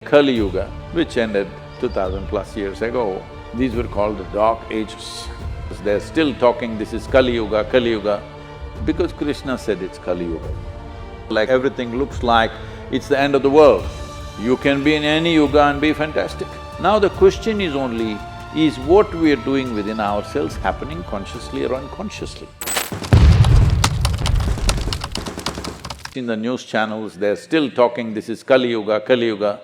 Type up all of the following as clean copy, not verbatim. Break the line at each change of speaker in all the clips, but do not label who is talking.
Kali Yuga, which ended 2000 plus years ago, these were called the dark ages. They're still talking, this is Kali Yuga, because Krishna said it's Kali Yuga. Like everything looks like it's the end of the world. You can be in any yuga and be fantastic. Now the question is only, is what we are doing within ourselves happening consciously or unconsciously? In the news channels, they're still talking, this is Kali Yuga,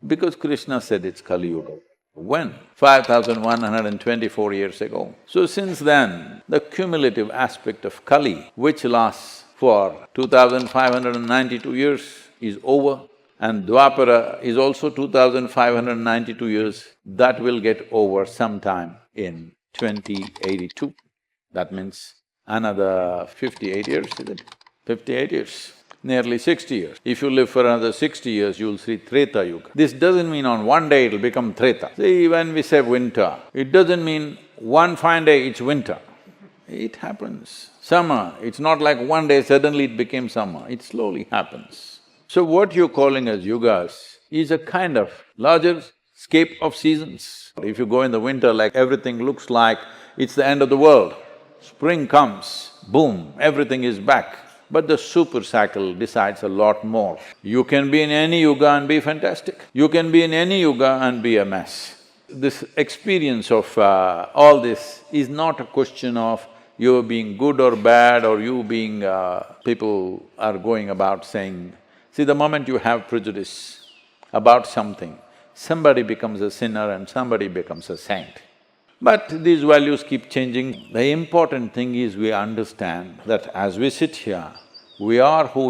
because Krishna said it's Kali Yuga. When? 5124 years ago. So since then, the cumulative aspect of Kali, which lasts for 2592 years, is over, and Dwapara is also 2592 years, that will get over sometime in 2082. That means another 58 years, is it? 58 years. Nearly 60 years. If you live for another 60 years, you'll see Treta Yuga. This doesn't mean on one day it'll become Treta. See, when we say winter, it doesn't mean one fine day it's winter. It happens. Summer, it's not like one day suddenly it became summer, it slowly happens. So what you're calling as yugas is a kind of larger scape of seasons. If you go in the winter, like everything looks like it's the end of the world. Spring comes, boom, everything is back. But the super cycle decides a lot more. You can be in any yuga and be fantastic. You can be in any yuga and be a mess. This experience of all this is not a question of you being good or bad or you being… people are going about saying… See, the moment you have prejudice about something, somebody becomes a sinner and somebody becomes a saint. But these values keep changing. The important thing is we understand that as we sit here, we are who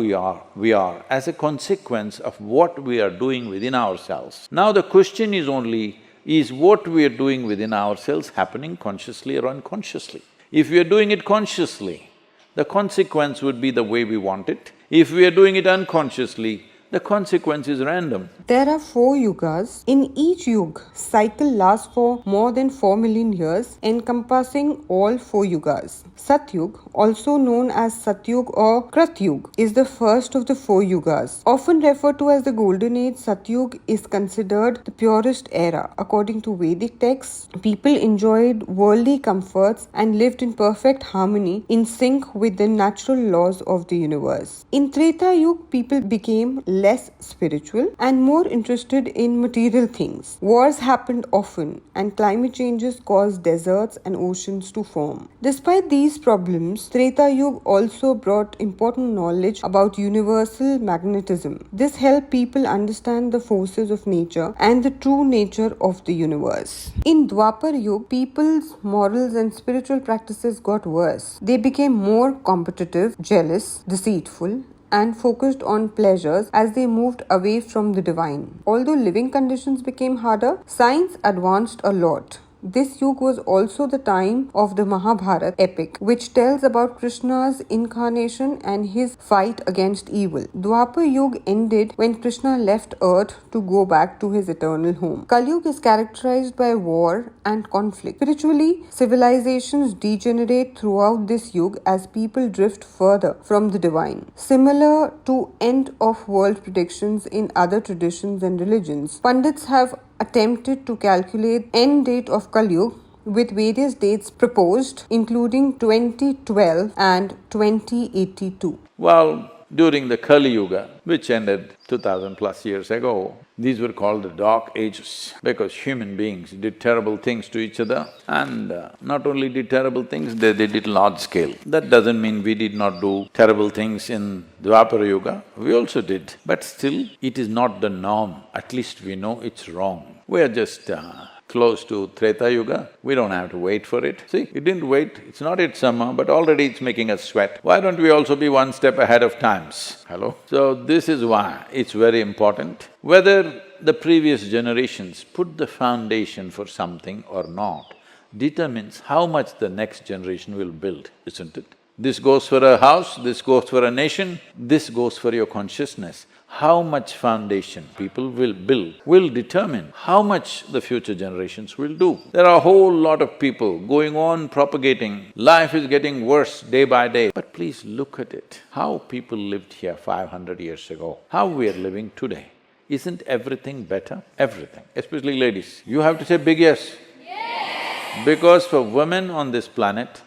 we are as a consequence of what we are doing within ourselves. Now the question is only, is what we are doing within ourselves happening consciously or unconsciously? If we are doing it consciously, the consequence would be the way we want it. If we are doing it unconsciously, the consequence is random.
There are 4 yugas. In each yuga, cycle lasts for more than 4 million years, encompassing all 4 yugas. Satyug, also known as Satyug or Kratyug, is the first of the 4 yugas. Often referred to as the Golden Age, Satyug is considered the purest era. According to Vedic texts, people enjoyed worldly comforts and lived in perfect harmony, in sync with the natural laws of the universe. In Treta Yuga, people became less spiritual and more interested in material things. Wars happened often and climate changes caused deserts and oceans to form. Despite these problems, Treta Yuga also brought important knowledge about universal magnetism. This helped people understand the forces of nature and the true nature of the universe. In Dwapara Yuga, people's morals and spiritual practices got worse. They became more competitive, jealous, deceitful, and focused on pleasures as they moved away from the divine. Although living conditions became harder, science advanced a lot. This yuga was also the time of the Mahabharata epic, which tells about Krishna's incarnation and his fight against evil. Dwapara Yuga ended when Krishna left earth to go back to his eternal home. Kalyug is characterized by war and conflict. Spiritually, civilizations degenerate throughout this yuga as people drift further from the divine. Similar to end of world predictions in other traditions and religions, Pandits have attempted to calculate end date of Kalyug with various dates proposed, including 2012 and 2082.
Well, during the Kali Yuga, which ended 2000 plus years ago, these were called the dark ages because human beings did terrible things to each other and not only did terrible things, they did it large scale. That doesn't mean we did not do terrible things in Dwapara Yuga, we also did, but still it is not the norm, at least we know it's wrong. We are just close to Treta Yuga, we don't have to wait for it. See, it didn't wait, it's not yet summer, but already it's making us sweat. Why don't we also be one step ahead of times? Hello? So this is why it's very important. Whether the previous generations put the foundation for something or not determines how much the next generation will build, isn't it? This goes for a house, this goes for a nation, this goes for your consciousness. How much foundation people will build will determine how much the future generations will do. There are a whole lot of people going on propagating, life is getting worse day by day. But please look at it, how people lived here 500 years ago, how we are living today. isn't everything better? Everything, especially ladies. You have to say big yes. Because for women on this planet,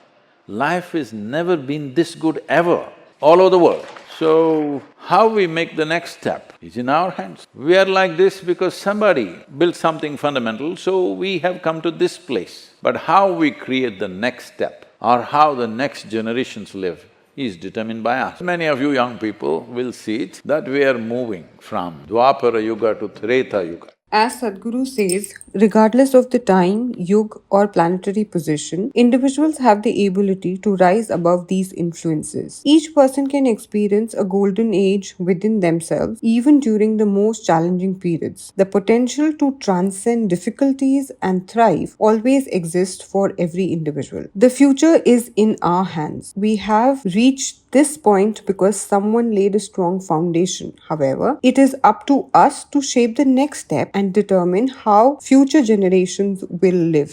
life has never been this good ever, all over the world. So, how we make the next step is in our hands. We are like this because somebody built something fundamental, so we have come to this place. But how we create the next step or how the next generations live is determined by us. Many of you young people will see it, that we are moving from Dwapara Yuga to Treta Yuga.
As Sadhguru says, regardless of the time, yug, or planetary position, individuals have the ability to rise above these influences. Each person can experience a golden age within themselves, even during the most challenging periods. The potential to transcend difficulties and thrive always exists for every individual. The future is in our hands. We have reached this point because someone laid a strong foundation. However, it is up to us to shape the next step and determine how future generations will live.